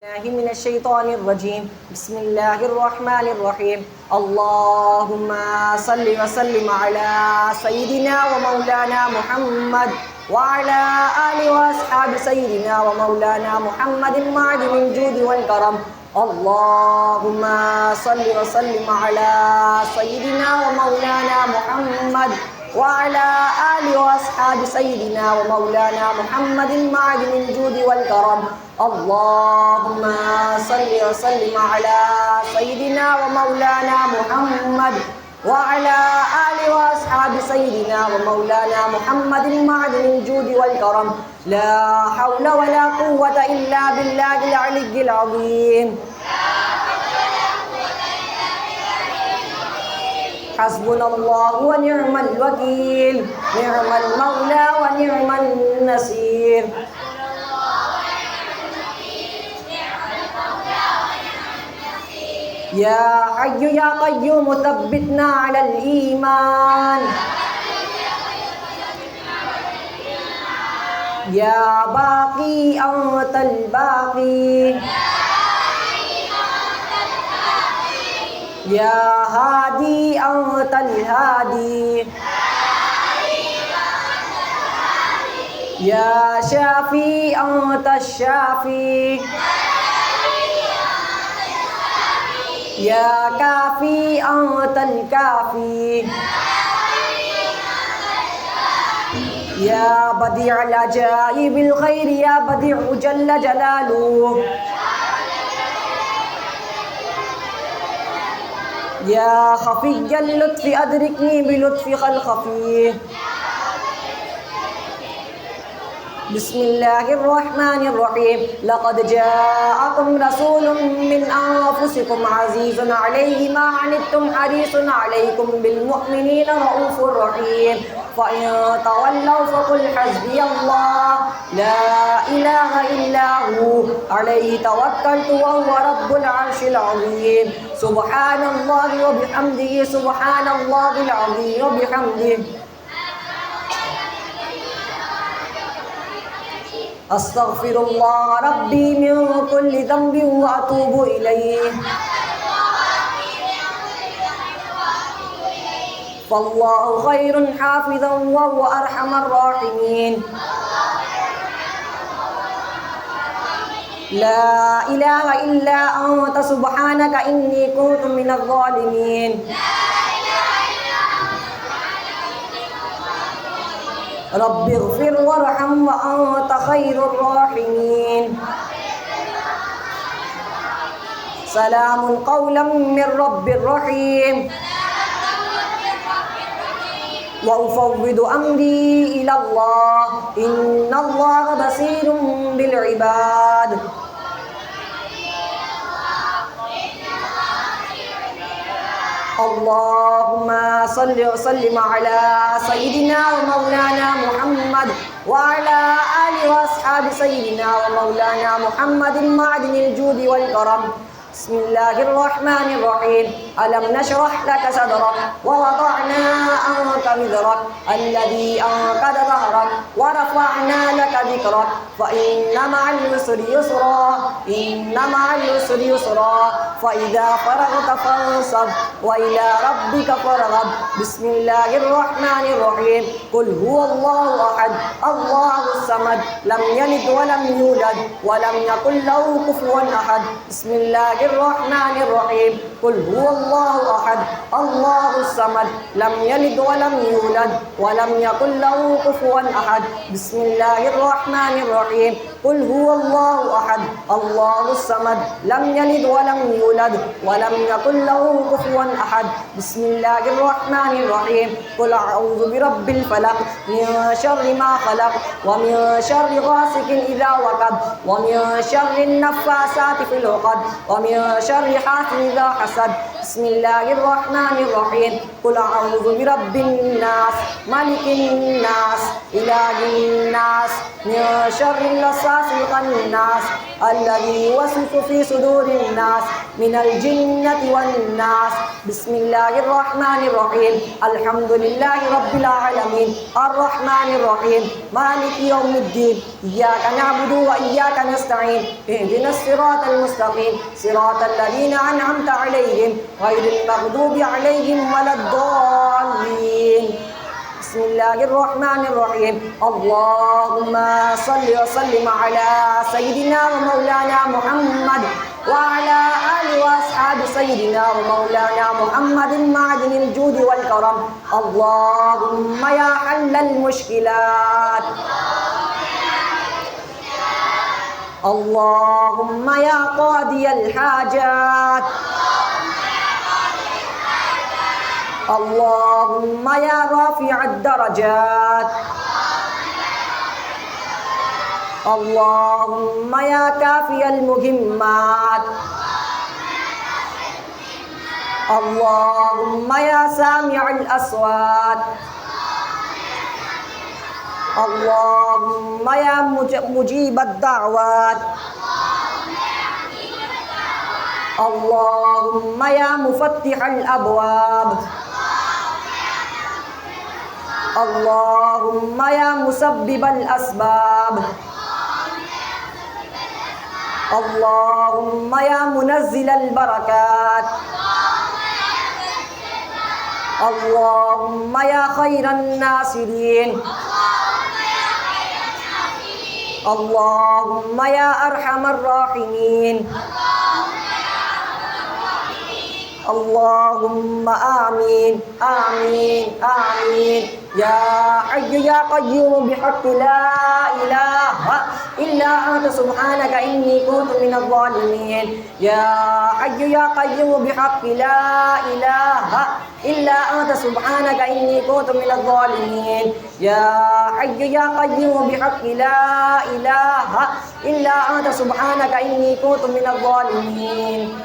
من الشيطان الرجيم بسم الله الرحمن الرحيم اللهم صل وسلم على سيدنا ومولانا محمد وعلى آله وأصحاب سيدنا ومولانا محمد معدن الجود والكرم اللهم صل وسلم على سيدنا ومولانا محمد وعلى آله وأصحاب سيدنا ومولانا محمد معدن الجود والكرم اللهم صل وسلم على سيدنا ومولانا محمد وعلى آله وأصحاب سيدنا ومولانا محمد معدن الجود والكرم لا حول ولا قوة إلا بالله العلي العظيم حسبنا الله ونعم الوكيل نعم المولى ونعم النصير يا حي يا قيوم ثبتنا على الإيمان يا باقي أنت الباقي يا هادي أنت الهادي يا شافي أنت الشافي يا كافي أنت الكافي يا بديع العجائب الخير يا بديع جل جلاله يا خفي اللطف أدركني بلطفك الخفي بسم الله الرحمن الرحيم لقد جاءكم رسول من أنفسكم عزيز عليه ما عنتم حريص عليكم بالمؤمنين رؤوف رحيم فإن تولوا فقل حسبي الله لا إله إلا هو عليه توكلت وهو رب العرش العظيم سبحان الله وبحمده سبحان الله العظيم وبحمده أستغفر الله ربي من كل ذنب وأتوب إليه فالله خير حافظا وهو أرحم الراحمين لا إله إلا أنت سبحانك إني كنت من الظالمين رب اغفر وارحم وأنت خير الراحمين سلام قولا من رب رحيم وأفوض أمري إلى الله إن الله بصير بالعباد اللهم صل وسلم على سيدنا ومولانا محمد وعلى آله وأصحاب سيدنا ومولانا محمد معدن الجود والكرم بسم الله الرحمن الرحيم ألم نشرح لك صدرك ووضعنا عنك وزرك الذي أنقض ظهرك ورفعنا لك ذكرك فإن مع العسر يسرا إن مع العسر يسرا فإذا فرغت فانصب وإلى ربك فارغب بسم الله الرحمن الرحيم قل هو الله أحد الله الصمد لم يلد ولم يولد ولم يكن له كفوا أحد بسم الله الرحمن الرحيم قل هو الله أحد الله الصمد لم يلد ولم يولد ولم يكن له كفوا أحد بسم الله الرحمن الرحيم قل هو الله أحد الله الصمد لم يلد ولم يولد ولم يكن له كفوا أحد بسم الله الرحمن الرحيم قل أعوذ برب الفلق من شر ما خلق ومن شر غاسق إذا وقب ومن شر النفاثات في العقد ومن شر حاسد إذا حسد بسم الله الرحمن الرحيم قل أعوذ برب الناس ملك الناس إله الناس من شر الوسواس الوسواس الخناس الذي يوسوس في صدور الناس من الجنة والناس. بسم الله الرحمن الرحيم. الحمد لله رب العالمين الرحمن الرحيم مالك يوم الدين. إياك نعبد وإياك نستعين. اهدنا الصراط المستقيم صراط الذين أنعمت عليهم غير المغضوب عليهم ولا الضالين. بسم الله الرحمن الرحيم. اللهم صل وسلم على سيدنا ومولانا محمد وعلى آله وأصحاب سيدنا ومولانا محمد معدن الجود والكرم. اللهم يا حل المشكلات، اللهم يا قاضي الحاجات، اللهم يا رافع الدرجات، اللهم يا كافي المهمات، اللهم يا سامع الأصوات، اللهم يا مجيب الدعوات، اللهم يا مفتح الأبواب، اللهم يا مسبب الأسباب، اللهم يا منزل البركات، اللهم يا خير الناصرين، اللهم يا أرحم الراحمين. اللهم آمين آمين آمين. يا حي يا قيوم بحق لا إله إلا أنت سبحانك إني كنت من الظالمين. يا حي يا قيوم بحق لا إله إلا أنت سبحانك إني كنت من الظالمين. يا حي يا قيوم بحق لا إله إلا أنت سبحانك إني كنت من الظالمين.